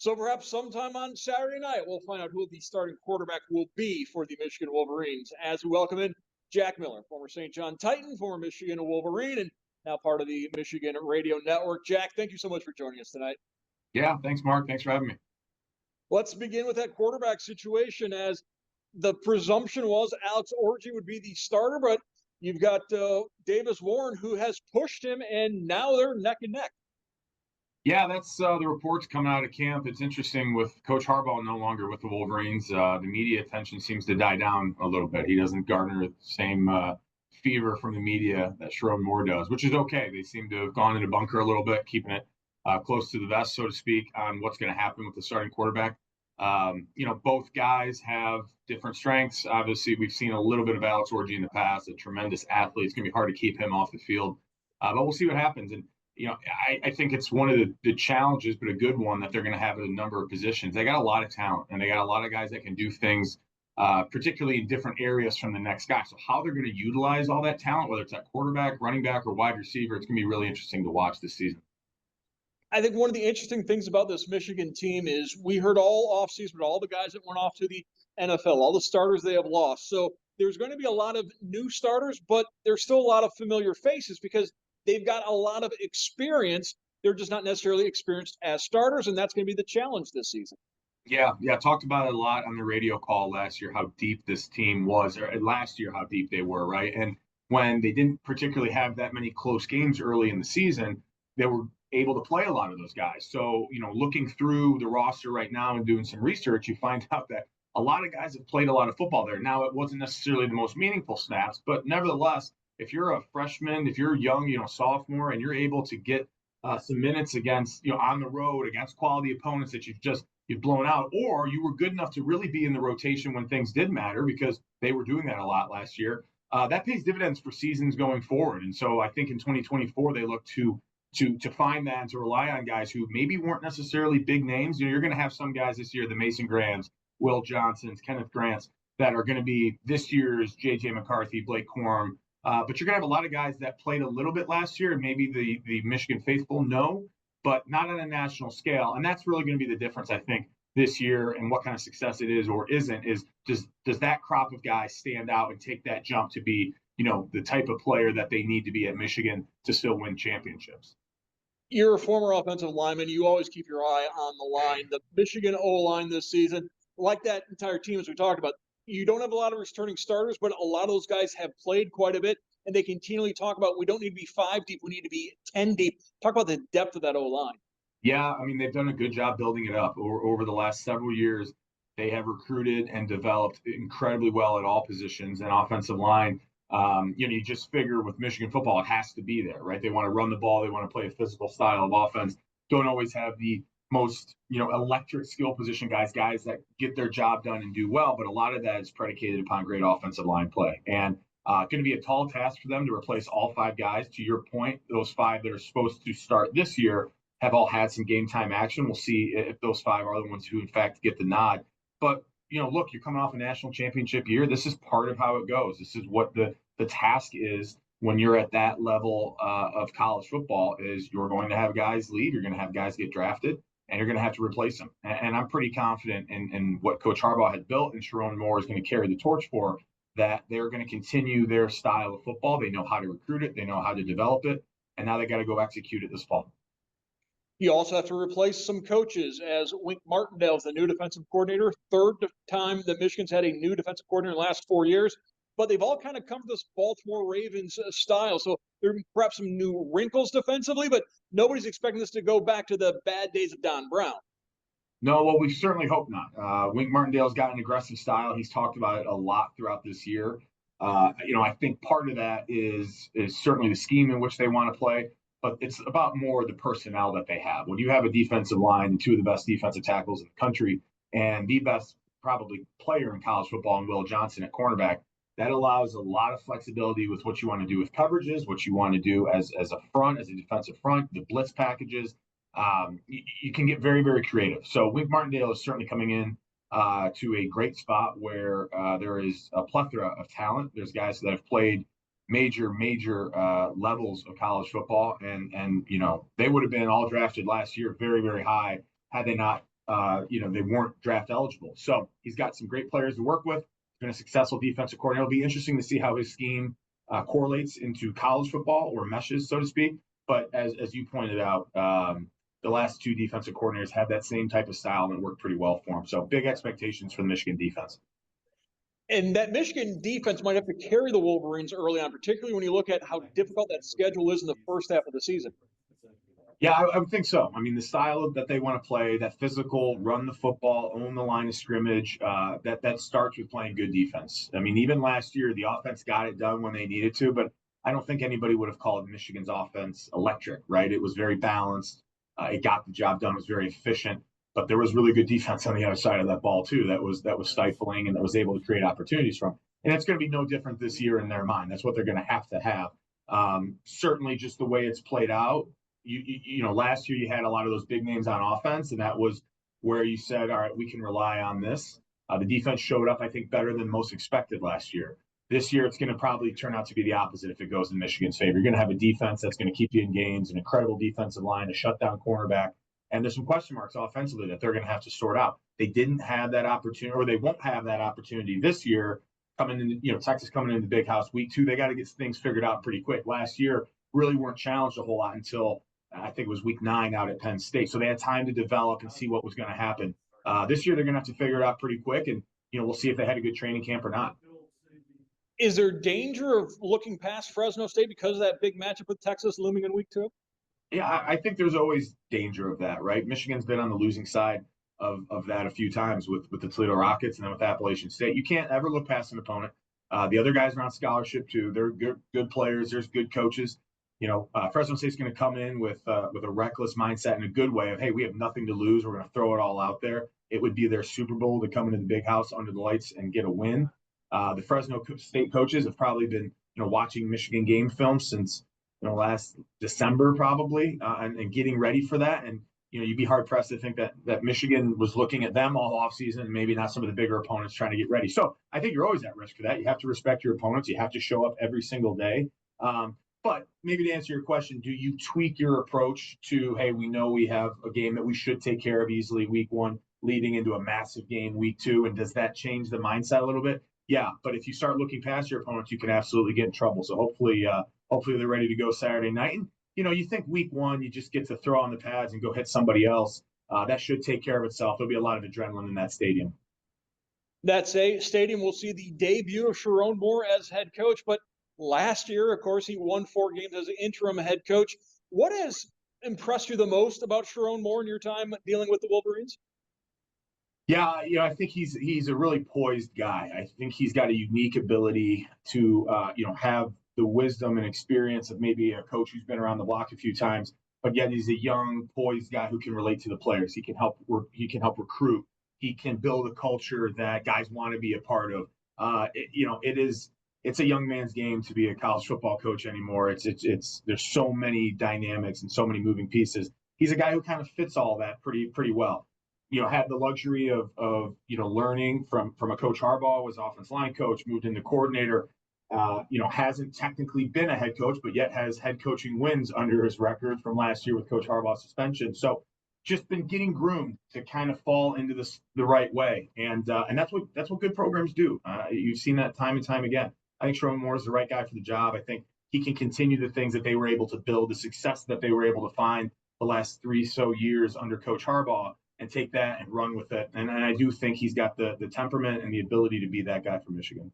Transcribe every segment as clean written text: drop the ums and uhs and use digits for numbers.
So perhaps sometime on Saturday night, we'll find out who the starting quarterback will be for the Michigan Wolverines as we welcome in Jack Miller, former St. John Titan, former Michigan Wolverine, and now part of the Michigan Radio Network. Jack, thank you so much for joining us tonight. Yeah, thanks, Mark. Thanks for having me. Let's begin with that quarterback situation, as the presumption was Alex Orji would be the starter, but you've got Davis Warren, who has pushed him, and now they're neck and neck. Yeah, that's the reports coming out of camp. It's interesting with Coach Harbaugh no longer with the Wolverines. The media attention seems to die down a little bit. He doesn't garner the same fever from the media that Sharon Moore does, which is okay. They seem to have gone in a bunker a little bit, keeping it close to the vest, so to speak, on what's going to happen with the starting quarterback. Both guys have different strengths. Obviously, we've seen a little bit of Alex Orji in the past, a tremendous athlete. It's going to be hard to keep him off the field, but we'll see what happens. And I think it's one of the challenges, but a good one, that they're going to have at a number of positions. They got a lot of talent, and they got a lot of guys that can do things, particularly in different areas from the next guy. So how they're going to utilize all that talent, whether it's at quarterback, running back, or wide receiver, it's going to be really interesting to watch this season. I think one of the interesting things about this Michigan team is we heard all offseason, but all the guys that went off to the NFL, all the starters they have lost. So there's going to be a lot of new starters, but there's still a lot of familiar faces because they've got a lot of experience. They're just not necessarily experienced as starters, and that's going to be the challenge this season. Yeah. Talked about it a lot on the radio call last year, how deep this team was, or last year, how deep they were, right? And when they didn't particularly have that many close games early in the season, they were able to play a lot of those guys. So, looking through the roster right now and doing some research, you find out that a lot of guys have played a lot of football there. Now, it wasn't necessarily the most meaningful snaps, but nevertheless, if you're a freshman, if you're young, sophomore, and you're able to get some minutes against, on the road against quality opponents that you've blown out, or you were good enough to really be in the rotation when things did matter, because they were doing that a lot last year, that pays dividends for seasons going forward. And so I think in 2024, they look to find that and to rely on guys who maybe weren't necessarily big names. You're going to have some guys this year, the Mason Grahams, Will Johnsons, Kenneth Grants, that are going to be this year's J.J. McCarthy, Blake Corum. But you're going to have a lot of guys that played a little bit last year, and maybe the Michigan faithful know, but not on a national scale. And that's really going to be the difference, I think, this year, and what kind of success it is or isn't, is does that crop of guys stand out and take that jump to be, the type of player that they need to be at Michigan to still win championships. You're a former offensive lineman. You always keep your eye on the line. The Michigan O-line this season, like that entire team, as we talked about, you don't have a lot of returning starters, but a lot of those guys have played quite a bit, and they continually talk about, we don't need to be 5 deep, we need to be 10 deep. Talk about the depth of that O-line. Yeah, I mean, they've done a good job building it up over the last several years. They have recruited and developed incredibly well at all positions and offensive line. You just figure with Michigan football, it has to be there, right? They want to run the ball. They want to play a physical style of offense. Don't always have the most, electric skill position guys that get their job done and do well. But a lot of that is predicated upon great offensive line play. And going to be a tall task for them to replace all 5 guys. To your point, those 5 that are supposed to start this year have all had some game time action. We'll see if those 5 are the ones who, in fact, get the nod. But, look, you're coming off a national championship year. This is part of how it goes. This is what the task is when you're at that level of college football, is you're going to have guys leave. You're going to have guys get drafted, and you're going to have to replace them. And I'm pretty confident in what Coach Harbaugh has built, and Sharon Moore is going to carry the torch for, that they're going to continue their style of football. They know how to recruit it. They know how to develop it. And now they got to go execute it this fall. You also have to replace some coaches, as Wink Martindale is the new defensive coordinator. Third time that Michigan's had a new defensive coordinator in the last 4 years. But they've all kind of come to this Baltimore Ravens style. So there are perhaps some new wrinkles defensively, but nobody's expecting this to go back to the bad days of Don Brown. No, well, we certainly hope not. Wink Martindale's got an aggressive style. He's talked about it a lot throughout this year. I think part of that is certainly the scheme in which they want to play, but it's about more the personnel that they have. When you have a defensive line and 2 of the best defensive tackles in the country, and the best probably player in college football in Will Johnson at cornerback, that allows a lot of flexibility with what you want to do with coverages, what you want to do as a front, as a defensive front, the blitz packages. You can get very, very creative. So Wink Martindale is certainly coming in to a great spot where there is a plethora of talent. There's guys that have played major levels of college football, and they would have been all drafted last year very, very high had they not they weren't draft eligible. So he's got some great players to work with. He's been a successful defensive coordinator. It'll be interesting to see how his scheme correlates into college football or meshes, so to speak. But as you pointed out, the last two defensive coordinators had that same type of style and it worked pretty well for him. So big expectations for the Michigan defense. And that Michigan defense might have to carry the Wolverines early on, particularly when you look at how difficult that schedule is in the first half of the season. Yeah, I would think so. I mean, the style that they want to play, that physical, run the football, own the line of scrimmage, that starts with playing good defense. I mean, even last year, the offense got it done when they needed to, but I don't think anybody would have called Michigan's offense electric, right? It was very balanced. It got the job done. It was very efficient, but there was really good defense on the other side of that ball too. That was stifling and that was able to create opportunities from. And it's going to be no different this year in their mind. That's what they're going to have. Certainly, just the way it's played out. Last year you had a lot of those big names on offense, and that was where you said, all right, we can rely on this. The defense showed up, I think, better than most expected last year. This year, it's going to probably turn out to be the opposite if it goes in Michigan's favor. You're going to have a defense that's going to keep you in games, an incredible defensive line, a shutdown cornerback, and there's some question marks offensively that they're going to have to sort out. They didn't have that opportunity, or they won't have that opportunity this year. Texas coming into the big house week 2, they got to get things figured out pretty quick. Last year, really weren't challenged a whole lot until I think it was week 9 out at Penn State. So they had time to develop and see what was going to happen. This year, they're going to have to figure it out pretty quick, and we'll see if they had a good training camp or not. Is there danger of looking past Fresno State because of that big matchup with Texas looming in week 2? Yeah, I think there's always danger of that, right? Michigan's been on the losing side of that a few times with the Toledo Rockets and then with Appalachian State. You can't ever look past an opponent. The other guys are on scholarship too. They're good players. There's good coaches. Fresno State's going to come in with a reckless mindset in a good way of, hey, we have nothing to lose. We're going to throw it all out there. It would be their Super Bowl to come into the big house under the lights and get a win. The Fresno State coaches have probably been, watching Michigan game film since, last December probably, and getting ready for that. And, you'd be hard pressed to think that Michigan was looking at them all offseason and maybe not some of the bigger opponents trying to get ready. So I think you're always at risk for that. You have to respect your opponents. You have to show up every single day. But maybe to answer your question, do you tweak your approach to, hey, we know we have a game that we should take care of easily week 1 leading into a massive game week 2, and does that change the mindset a little bit? Yeah, but if you start looking past your opponents, you can absolutely get in trouble. So hopefully they're ready to go Saturday night. And, you think week 1, you just get to throw on the pads and go hit somebody else. That should take care of itself. There'll be a lot of adrenaline in that stadium. That stadium will see the debut of Sharon Moore as head coach, but last year, of course, he won 4 games as an interim head coach. What has impressed you the most about Sharon Moore in your time dealing with the Wolverines? Yeah, I think he's a really poised guy. I think he's got a unique ability to, have the wisdom and experience of maybe a coach who's been around the block a few times, but yet he's a young, poised guy who can relate to the players. He can help recruit. He can build a culture that guys want to be a part of. It's a young man's game to be a college football coach anymore. There's so many dynamics and so many moving pieces. He's a guy who kind of fits all that pretty well. Had the luxury of learning from a Coach Harbaugh, was offensive line coach, moved into coordinator. Hasn't technically been a head coach, but yet has head coaching wins under his record from last year with Coach Harbaugh's suspension. So just been getting groomed to kind of fall into this the right way, and that's what good programs do. You've seen that time and time again. I think Sharon Moore is the right guy for the job. I think he can continue the things that they were able to build, the success that they were able to find the last 3 years under Coach Harbaugh, and take that and run with it. And I do think he's got the temperament and the ability to be that guy for Michigan.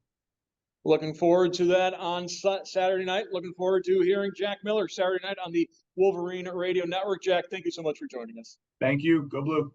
Looking forward to that on Saturday night. Looking forward to hearing Jack Miller Saturday night on the Wolverine Radio Network. Jack, thank you so much for joining us. Thank you. Go Blue.